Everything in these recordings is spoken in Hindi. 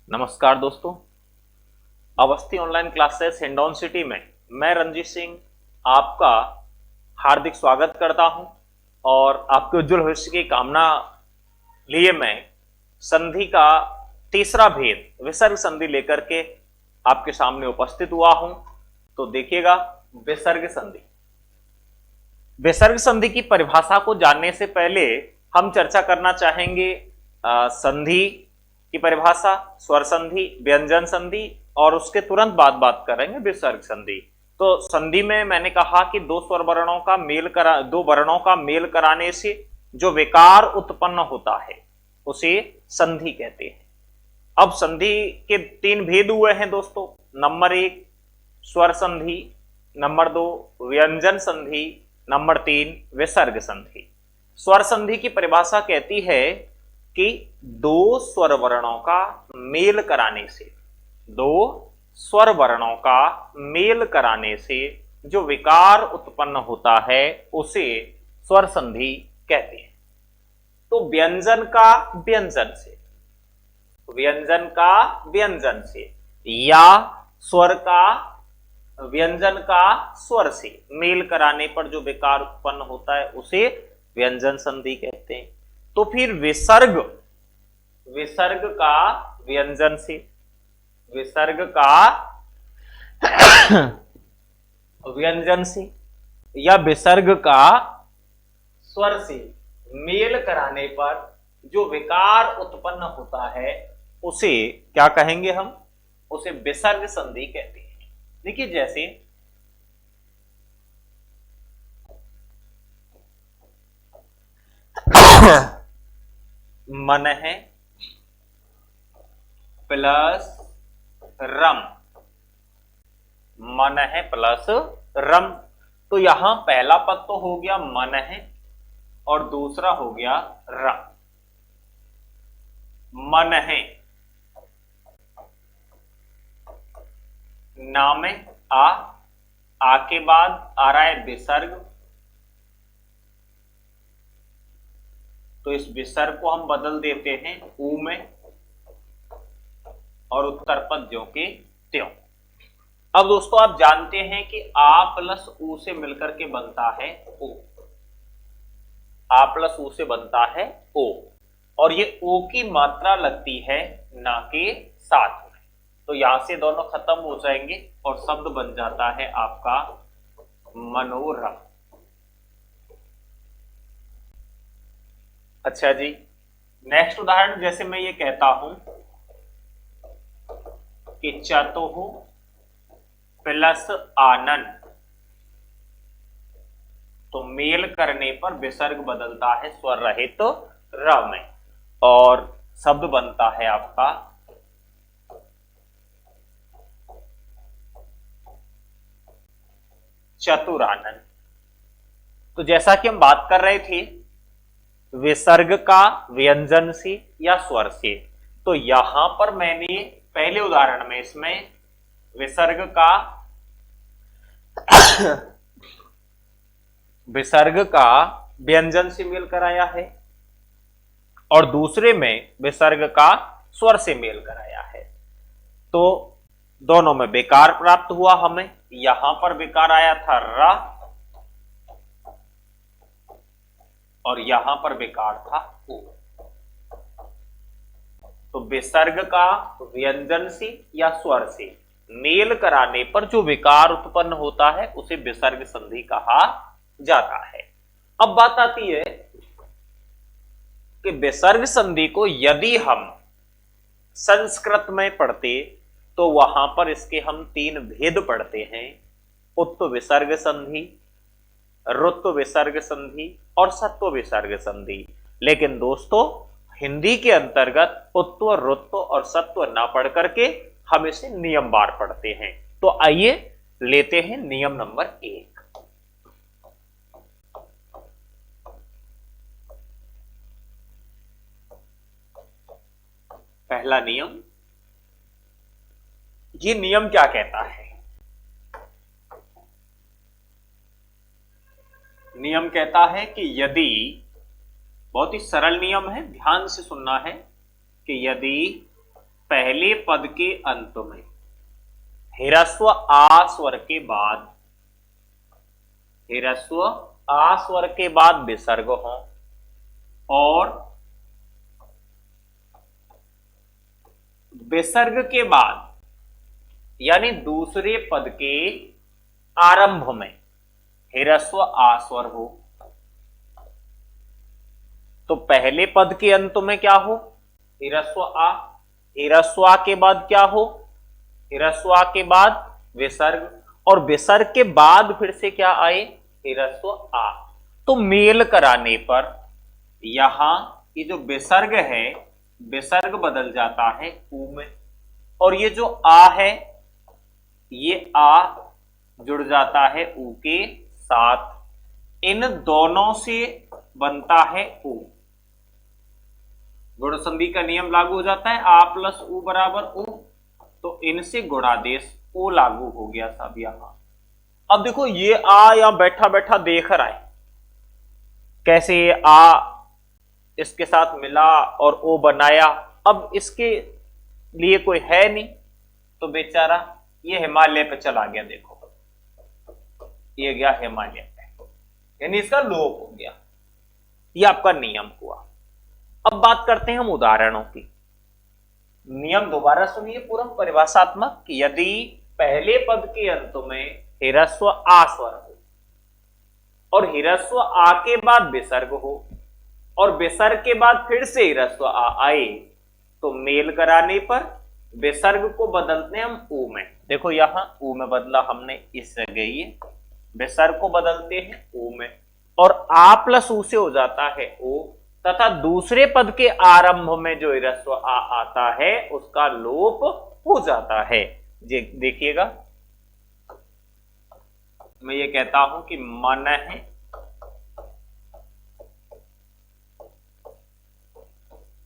नमस्कार दोस्तों। Awasthi online classes Hindaun city में मैं रंजीत सिंह आपका हार्दिक स्वागत करता हूं और आपके उज्जवल भविष्य की कामना लिए मैं संधि का तीसरा भेद विसर्ग संधि लेकर के आपके सामने उपस्थित हुआ हूं। तो देखिएगा, विसर्ग संधि। विसर्ग संधि की परिभाषा को जानने से पहले हम चर्चा करना चाहेंगे संधि की परिभाषा, स्वर संधि, व्यंजन संधि और उसके तुरंत बाद बात करेंगे विसर्ग संधि। तो संधि में मैंने कहा कि दो स्वर वर्णों का मेल करा दो वर्णों का मेल कराने से जो विकार उत्पन्न होता है उसे संधि कहते हैं। अब संधि के तीन भेद हुए हैं दोस्तों। नंबर एक स्वर संधि, नंबर दो व्यंजन संधि, नंबर तीन विसर्ग संधि। स्वर संधि की परिभाषा कहती है कि दो स्वर वर्णों का मेल कराने से, दो स्वर वर्णों का मेल कराने से जो विकार उत्पन्न होता है उसे स्वर संधि कहते हैं। तो व्यंजन का व्यंजन से, व्यंजन का व्यंजन से या स्वर का व्यंजन का स्वर से मेल कराने पर जो विकार उत्पन्न होता है उसे व्यंजन संधि कहते हैं। तो फिर विसर्ग, विसर्ग का व्यंजन से, विसर्ग का व्यंजन से या विसर्ग का स्वर से मेल कराने पर जो विकार उत्पन्न होता है उसे क्या कहेंगे हम? उसे विसर्ग संधि कहते हैं। देखिए, जैसे मन है प्लस रम, मन है प्लस रम। तो यहां पहला पद तो हो गया मन है और दूसरा हो गया रम। मन है, ना में आ के बाद आ रहा है विसर्ग, तो इस विसर्ग को हम बदल देते हैं ऊ में और उत्तर पद ज्यों के त्यों। अब दोस्तों आप जानते हैं कि आ प्लस ऊ से मिलकर के बनता है ओ, आ प्लस ऊ से बनता है ओ, और ये ओ की मात्रा लगती है ना के साथ में। तो यहां से दोनों खत्म हो जाएंगे और शब्द बन जाता है आपका मनोरम। अच्छा जी, नेक्स्ट उदाहरण, जैसे मैं ये कहता हूं कि चतुः प्लस आनंद, तो मेल करने पर विसर्ग बदलता है स्वर रहित तो र में और शब्द बनता है आपका चतुरानंद। तो जैसा कि हम बात कर रहे थे विसर्ग का व्यंजन से या स्वर से, तो यहां पर मैंने पहले उदाहरण में इसमें विसर्ग का विसर्ग का व्यंजन से मेल कराया है और दूसरे में विसर्ग का स्वर से मेल कराया है। तो दोनों में विकार प्राप्त हुआ हमें। यहां पर विकार आया था र और यहां पर विकार था उ। तो विसर्ग का व्यंजन से या स्वर से मेल कराने पर जो विकार उत्पन्न होता है उसे विसर्ग संधि कहा जाता है। अब बात आती है कि विसर्ग संधि को यदि हम संस्कृत में पढ़ते तो वहां पर इसके हम तीन भेद पढ़ते हैं: उत्व विसर्ग संधि, रुत्व विसर्ग संधि और सत्व विसर्ग संधि। लेकिन दोस्तों हिंदी के अंतर्गत उत्व, रुत्व और सत्व ना पढ़ करके हम इसे नियम बार पढ़ते हैं। तो आइए लेते हैं नियम नंबर 1। पहला नियम, ये नियम क्या कहता है? नियम कहता है कि यदि, बहुत ही सरल नियम है, ध्यान से सुनना है, कि यदि पहले पद के अंत में ह्रस्व आ स्वर के बाद, ह्रस्व आ स्वर के बाद विसर्ग हो और विसर्ग के बाद यानी दूसरे पद के आरंभ में ह्रस्व आ स्वर हो। तो पहले पद के अंत में क्या हो? ह्रस्व आ। ह्रस्व आ के बाद क्या हो? ह्रस्व आ के बाद विसर्ग, और विसर्ग के बाद फिर से क्या आए? ह्रस्व आ। तो मेल कराने पर यहां ये जो विसर्ग है, विसर्ग बदल जाता है ऊ में, और ये जो आ है ये आ जुड़ जाता है ऊ के साथ। इन दोनों से बनता है ऊ। गुण संधि का नियम लागू हो जाता है, आ प्लस ऊ बराबर ऊ, तो इनसे गुणादेश ओ लागू हो गया सब यहां। अब देखो ये आ यहां बैठा बैठा देख रहा है कैसे ये आ इसके साथ मिला और ओ बनाया। अब इसके लिए कोई है नहीं, तो बेचारा ये हिमालय पे चला गया। देखो ये गया हिमालय पे, यानी इसका लोप हो गया। ये आपका नियम हुआ। अब बात करते हैं हम उदाहरणों की। नियम दोबारा सुनिए पूरा परिभाषात्मक कि यदि पहले पद के अंत में ह्रस्व आ स्वर हो और ह्रस्व आ के बाद विसर्ग हो और विसर्ग के बाद फिर से ह्रस्व आ आए, तो मेल कराने पर विसर्ग को बदलते हैं हम ऊ में। देखो यहां ऊ में बदला हमने, इस जगह ये विसर्ग को बदलते हैं ऊ में, और आ प्लस ऊ से हो जाता है ओ, तथा दूसरे पद के आरंभ में जो ह्रस्व आ आता है उसका लोप हो जाता है। देखिएगा मैं ये कहता हूं कि मन है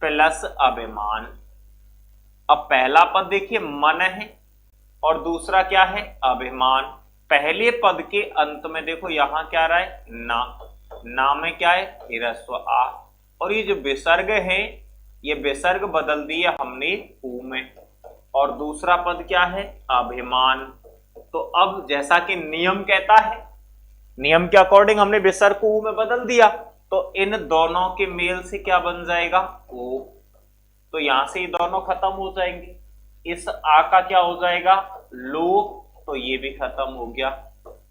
प्लस अभिमान। अब पहला पद देखिए मन है और दूसरा क्या है? अभिमान। पहले पद के अंत में देखो यहां क्या रहा है? ना। ना में क्या है? ह्रस्व आ, और ये जो विसर्ग है ये विसर्ग बदल दिया हमने ऊ में, और दूसरा पद क्या है? अभिमान। तो अब जैसा कि नियम कहता है, नियम के अकॉर्डिंग हमने विसर्ग को ऊ में बदल दिया, तो इन दोनों के मेल से क्या बन जाएगा? ओ। तो यहां से ये दोनों खत्म हो जाएंगे। इस आ का क्या हो जाएगा? लोप। तो ये भी खत्म हो गया,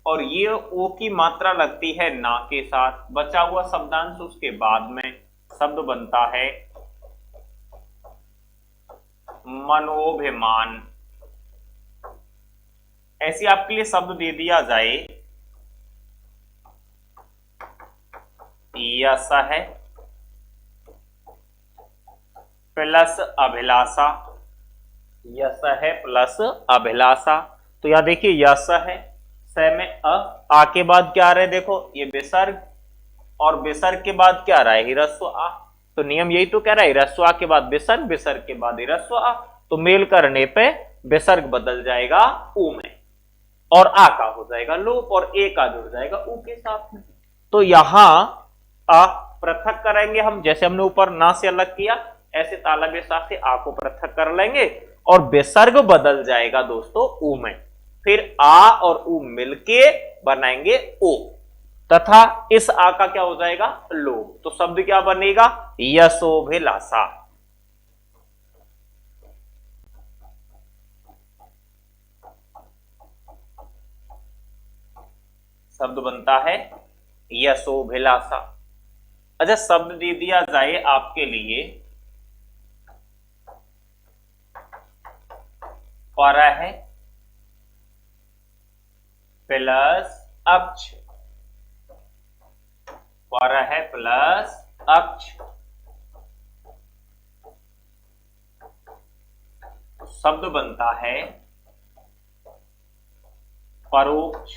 और ये ओ की मात्रा लगती है ना के साथ। बचा हुआ शब्दांश उसके बाद में शब्द बनता है मनोभिमान। ऐसे आपके लिए शब्द दे दिया जाए, यस है प्लस अभिलाषा, यस है प्लस अभिलाषा। तो यहां देखिए यस है, स में आ के बाद क्या आ रहा है? देखो ये विसर्ग, और विसर्ग के बाद क्या आ रहा है? ह्रस्व आ। तो नियम यही तो कह रहा है, ह्रस्व आ के बाद विसर्ग, विसर्ग के बाद ह्रस्व आ। तो मेल करने पे विसर्ग बदल जाएगा ऊ में, और आ का हो जाएगा लोप, और ए का जुड़ जाएगा ऊ के साथ में। तो यहां आ पृथक करेंगे हम, जैसे हमने ऊपर ना से अलग किया, ऐसे ताला बेसा से आ को पृथक कर लेंगे, और विसर्ग बदल जाएगा दोस्तों ऊ में। फिर आ और ऊ मिलके बनाएंगे ओ, तथा इस आ का क्या हो जाएगा? लोप। तो शब्द क्या बनेगा? यशोभिलाषा। शब्द बनता है यशोभिलाषा। अच्छा, शब्द दे दिया जाए आपके लिए पर है प्लस अक्ष, पर है प्लस अक्ष। शब्द बनता है परोक्ष।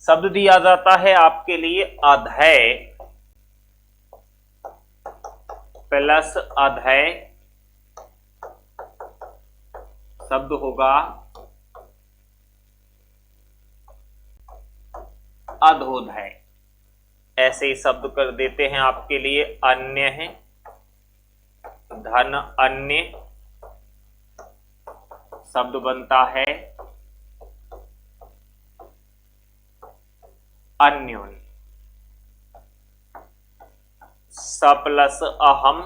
शब्द दिया जाता है आपके लिए अधेय प्लस अधेय, शब्द होगा अधोधय। ऐसे ही शब्द कर देते हैं आपके लिए अन्य है, धन अन्य, शब्द बनता है अन्योन्य। स प्लस अहम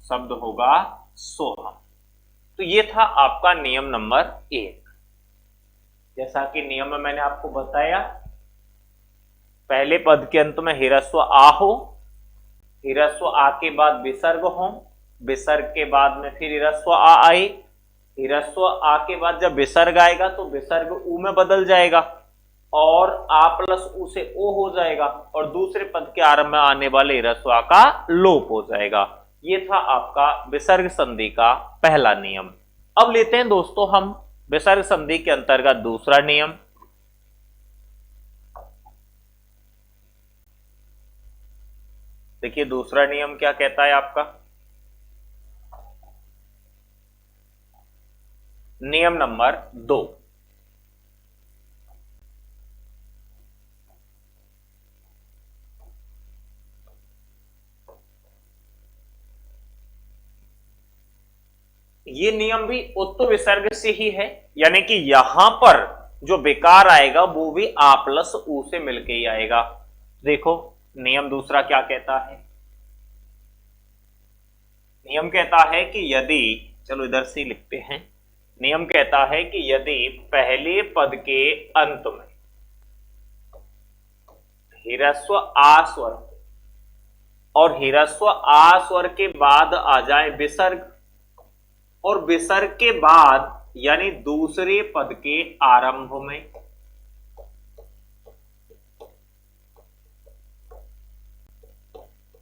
शब्द होगा सोहम। तो ये था आपका नियम नंबर 1। जैसा कि नियम में मैंने आपको बताया, पहले पद के अंत में ह्रस्व आ हो, ह्रस्व आ के विसर्ग हो, विसर्ग के बाद में फिर ह्रस्व आ आए, ह्रस्व आ के बाद जब विसर्ग आएगा तो विसर्ग ऊ में बदल जाएगा और आ प्लस ऊ से ओ हो जाएगा और दूसरे पद के आरंभ में आने वाले ह्रस्व आ का लोप हो जाएगा। ये था आपका विसर्ग संधि का पहला नियम। अब लेते हैं दोस्तों हम विसर्ग संधि के अंतर्गत दूसरा नियम। देखिए दूसरा नियम क्या कहता है आपका। नियम नंबर 2, ये नियम भी उत्त विसर्ग से ही है, यानी कि यहां पर जो बेकार आएगा वो भी आ प्लस ऊ से मिलके ही आएगा। देखो नियम दूसरा क्या कहता है। नियम कहता है कि यदि, चलो इधर से लिखते हैं, नियम कहता है कि यदि पहले पद के अंत में ह्रस्व आ स्वर और ह्रस्व आ स्वर के बाद आ जाए विसर्ग और विसर्ग के बाद यानी दूसरे पद के आरंभ में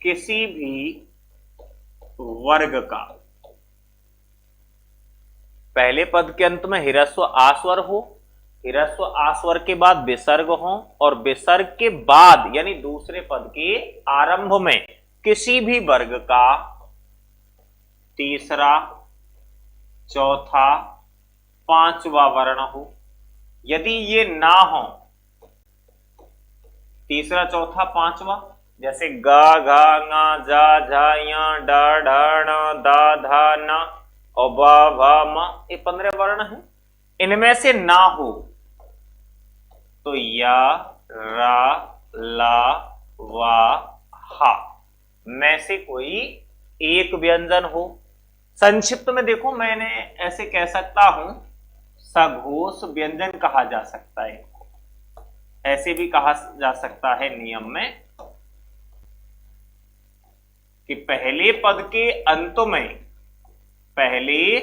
किसी भी वर्ग का, पहले पद के अंत में ह्रस्व आ स्वर हो, ह्रस्व आ स्वर के बाद विसर्ग हो और विसर्ग के बाद यानी दूसरे पद के आरंभ में किसी भी वर्ग का तीसरा, चौथा, पांचवा वर्ण हो। यदि ये ना हो, तीसरा, चौथा, पांचवा, जैसे गा, घा, ङा, जा, झा, या, डा, ढा, ण, दा, धा, न और बा, भा, म, ये 15 वर्ण हैं। इनमें से ना हो तो या, रा, ला, वा, हा में से कोई एक व्यंजन हो। संक्षिप्त में देखो मैंने ऐसे कह सकता हूं, सघोष व्यंजन कहा जा सकता है, ऐसे भी कहा जा सकता है नियम में कि पहले पद के अंत में, पहले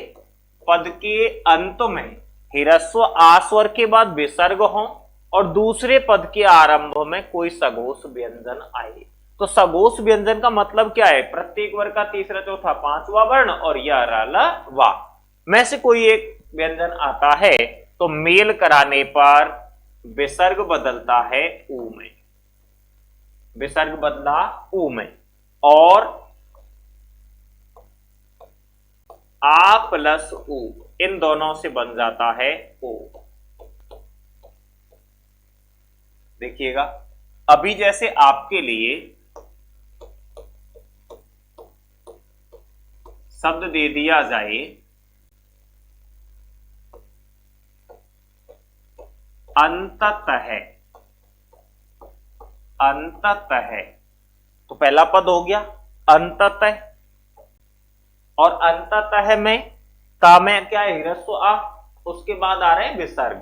पद के अंत में ह्रस्व आ स्वर के बाद विसर्ग हो और दूसरे पद के आरंभ में कोई सघोष व्यंजन आए। तो सघोष व्यंजन का मतलब क्या है, प्रत्येक वर्ग का तीसरा, चौथा, पांचवा वर्ण और या, रा, ला, वा में से कोई एक व्यंजन आता है तो मेल कराने पर विसर्ग बदलता है ऊ में, विसर्ग बदला ऊ में और आ प्लस ऊ इन दोनों से बन जाता है ओ। देखिएगा अभी जैसे आपके लिए शब्द दे दिया जाए अंततः, अंततः, तो पहला पद हो गया अंततः और अंततः में का में क्या है, ह्रस्व आ, उसके बाद आ रहे हैं विसर्ग,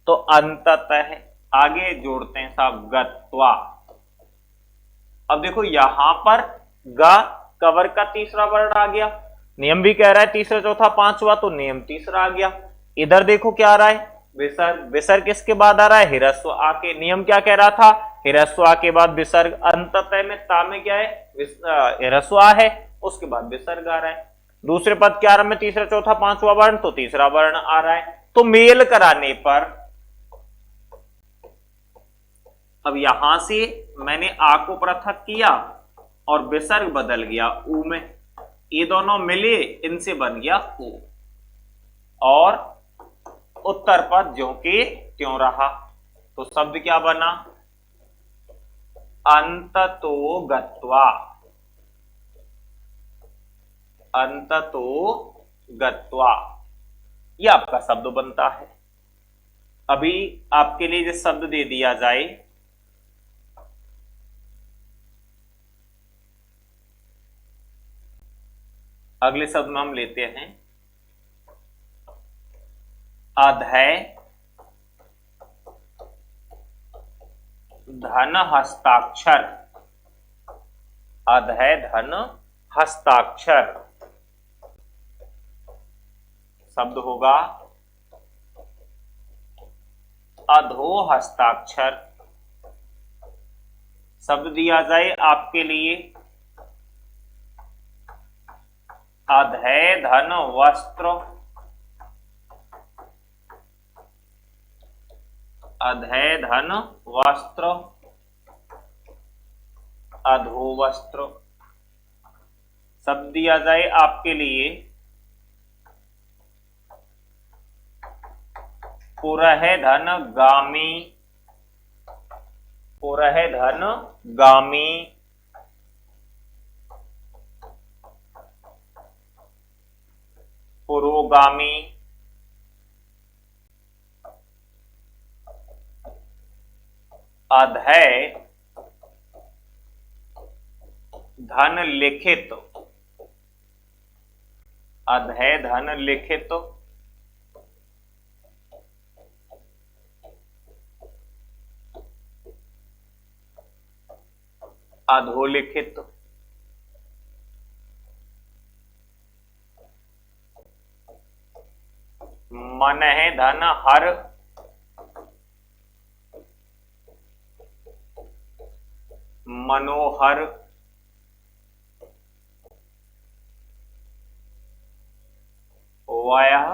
तो अंततः आगे जोड़ते हैं साहब गत्वा। अब देखो यहां पर ग कवर का तीसरा वर्ण आ गया, नियम भी कह रहा है तीसरा, चौथा, पांचवा, तो नियम तीसरा आ गया। इधर देखो क्या आ रहा है, विसर्ग, विसर्ग किसके बाद आ रहा है, ह्रस्व आ के। नियम क्या कह रहा था, ह्रस्व आ के बाद विसर्ग, अंततः में ता में क्या है, ह्रस्व आ है, उसके बाद विसर्ग आ रहा है। दूसरे पद के आरंभ में तीसरा, चौथा, पांचवा वर्ण, तो तीसरा वर्ण आ रहा है। तो मेल कराने पर अब यहां से मैंने आ को पृथक किया और विसर्ग बदल गया ऊ में, ये दोनों मिले, इनसे बन गया ऊ और उत्तर पद ज्यों के त्यों रहा। तो शब्द क्या बना, अंततो गत्वा। अंततो गत्वा, ये आपका शब्द बनता है। अभी आपके लिए जो शब्द दे दिया जाए, अगले शब्द में हम लेते हैं अधय धन हस्ताक्षर। अधय धन हस्ताक्षर शब्द होगा अधो हस्ताक्षर। शब्द दिया जाए आपके लिए अधय धन वस्त्र। अधय धन वस्त्र, अधो वस्त्र। शब्द दिया जाए आपके लिए पुरह धन गामी। पुरह धन गामी, पुरोगामी। अधय धन लिखित। अधय धन लिखित, अधोलिखित। मनः धन हर। मनोहर। वयः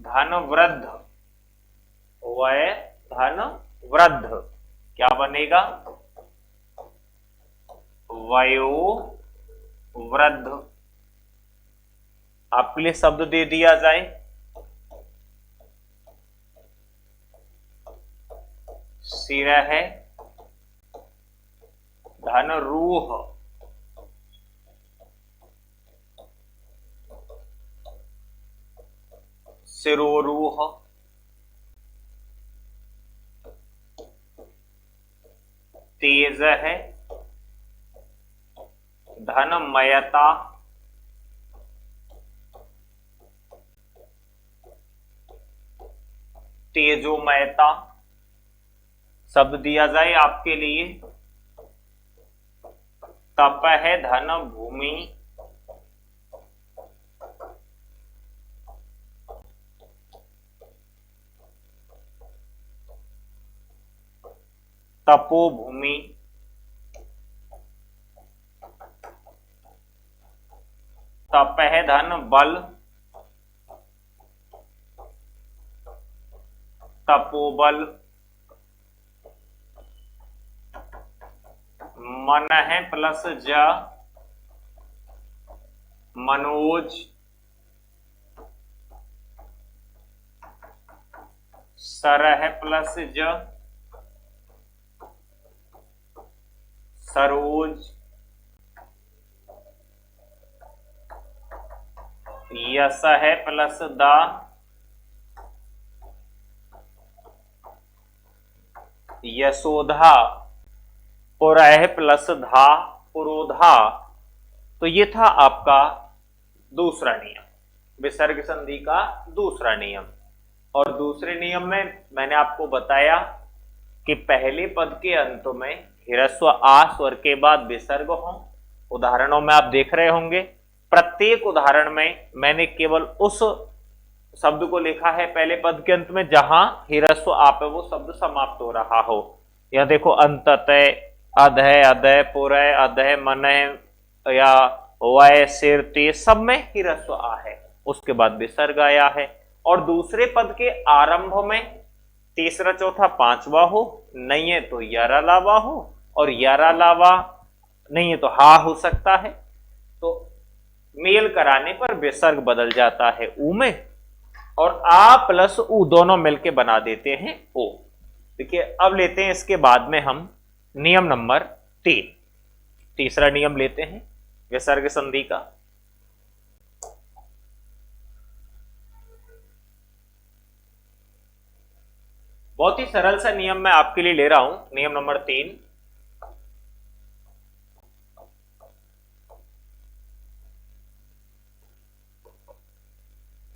धन वृद्ध। वय धन वृद्ध, क्या बनेगा? वयो वृद्ध। आपके लिए शब्द दे दिया जाए सिरह धन रूह। सिरोरूह। तेज है धनमयता। तेजोमयता। शब्द दिया जाए आपके लिए तप है धन भूमि। तपोभूमि। तप है धन बल। तपोबल। मन है प्लस ज मनोज। सर है प्लस ज सरोज। यस है प्लस दा यशोधा। पुरह प्लस धा पुरोधा। तो ये था आपका दूसरा नियम, विसर्ग संधि का दूसरा नियम। और दूसरे नियम में मैंने आपको बताया कि पहले पद के अंत में ह्रस्व आ स्वर के बाद विसर्ग हो। उदाहरणों में आप देख रहे होंगे, प्रत्येक उदाहरण में मैंने केवल उस शब्द को लिखा है पहले पद के अंत में जहां ह्रस्व आ पे वो शब्द समाप्त हो रहा हो। यह देखो, अंततः, अधय, अधय, पुरय, अधय, मनः या वय, सिर, तेज, सब में ह्रस्व आ है, उसके बाद विसर्ग आया है। और दूसरे पद के आरंभ में तीसरा चौथा पांचवा हो, नहीं है तो यारा लावा हो, और यारा लावा नहीं है तो हा हो सकता है। तो मेल कराने पर विसर्ग बदल जाता है ऊ में, और आ प्लस ऊ दोनों मिलके बना देते हैं ओ। देखिए, अब लेते हैं इसके बाद में हम नियम नंबर 3, तीसरा नियम लेते हैं। विसर्ग संधि का। बहुत ही सरल सा नियम मैं आपके लिए ले रहा हूं, नियम नंबर 3।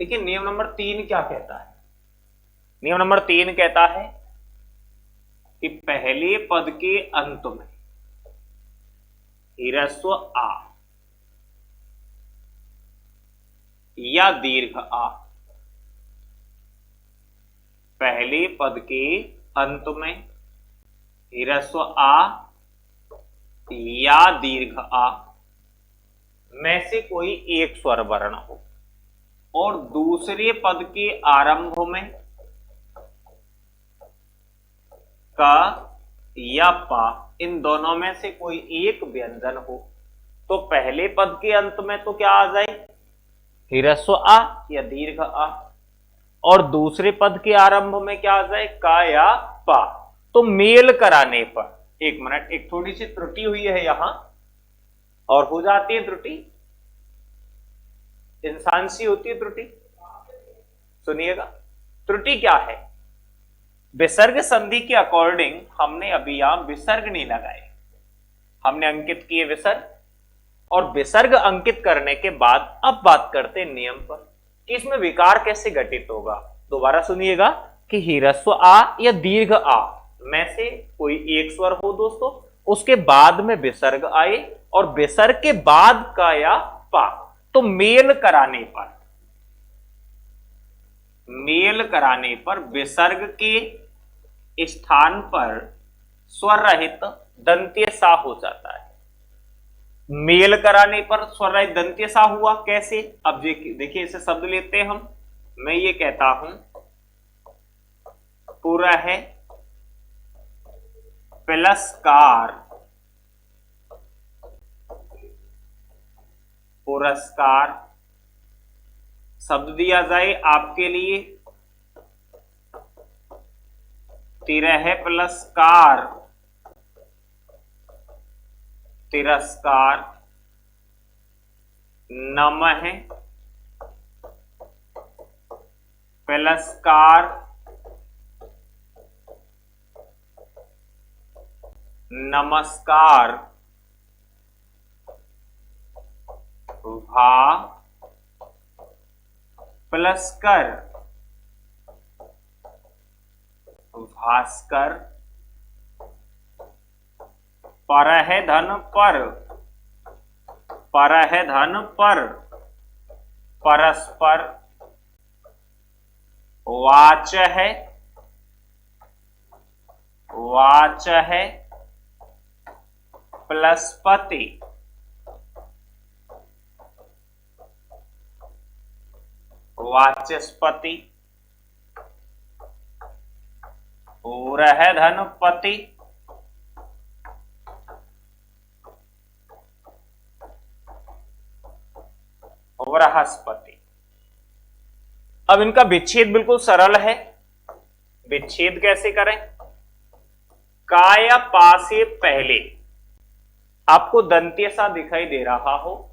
देखिए नियम नंबर 3 क्या कहता है। नियम नंबर 3 कहता है कि पहले पद के अंत में ह्रस्व आ या दीर्घ आ, पहले पद के अंत में ह्रस्व आ या दीर्घ आ में से कोई एक स्वर वर्ण हो और दूसरे पद के आरंभ में का या पा, इन दोनों में से कोई एक व्यंजन हो, तो पहले पद के अंत में तो क्या आ जाए, ह्रस्व आ या दीर्घ आ, और दूसरे पद के आरंभ में क्या आ जाए, का या पा। तो मेल कराने पर, एक मिनट, एक थोड़ी सी त्रुटि हुई है यहां और हो जाती है त्रुटि, इंसान सी होती है त्रुटि। सुनिएगा त्रुटि क्या है। विसर्ग संधि के अकॉर्डिंग हमने अभी यहां विसर्ग नहीं लगाए, हमने अंकित किए विसर्ग, और विसर्ग अंकित करने के बाद अब बात करते हैं नियम पर कि इसमें विकार कैसे घटित होगा। दोबारा सुनिएगा कि ह्रस्व आ या दीर्घ आ में से कोई एक स्वर हो दोस्तों, उसके बाद में विसर्ग आए और विसर्ग के बाद का या पा, तो मेल कराने पर विसर्ग के स्थान पर स्वर रहित दंत्य सा हो जाता है। मेल कराने पर स्वर रहित दंत्य सा हुआ कैसे, अब देखिए इसे शब्द लेते हैं हम। मैं ये कहता हूं पुरः पुरस्कार, पुरस्कार शब्द दिया जाए आपके लिए, तिरह पुरस्कार, तिरस्कार, नमः पुरस्कार, नमस्कार, भा पुलस्कर, भास्कर, परह धन पर, परह धन पर, परस्पर, वाच है, वाच है, प्लसपति, वाचस्पति, रह धनपति, बृहस्पति। अब इनका विच्छेद बिल्कुल सरल है। विच्छेद कैसे करें, का या पा से पहले आपको दंत्य सा दिखाई दे रहा हो,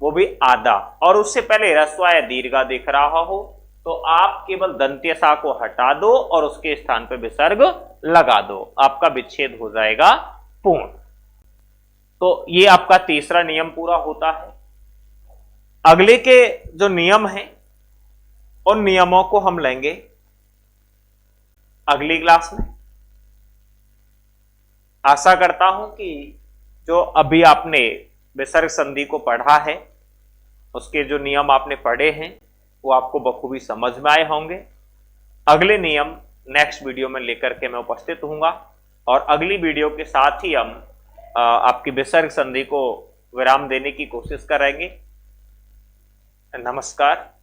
वो भी आधा, और उससे पहले ह्रस्व या दीर्घ दिख रहा हो, तो आप केवल दंत्य सा को हटा दो और उसके स्थान पर विसर्ग लगा दो, आपका विच्छेद हो जाएगा पूर्ण। तो ये आपका तीसरा नियम पूरा होता है। अगले के जो नियम हैं उन नियमों को हम लेंगे अगली क्लास में। आशा करता हूं कि जो अभी आपने विसर्ग संधि को पढ़ा है उसके जो नियम आपने पढ़े हैं वो आपको बखूबी समझ में आए होंगे। अगले नियम नेक्स्ट वीडियो में लेकर के मैं उपस्थित होऊंगा और अगली वीडियो के साथ ही हम आपकी विसर्ग संधि को विराम देने की कोशिश करेंगे। नमस्कार।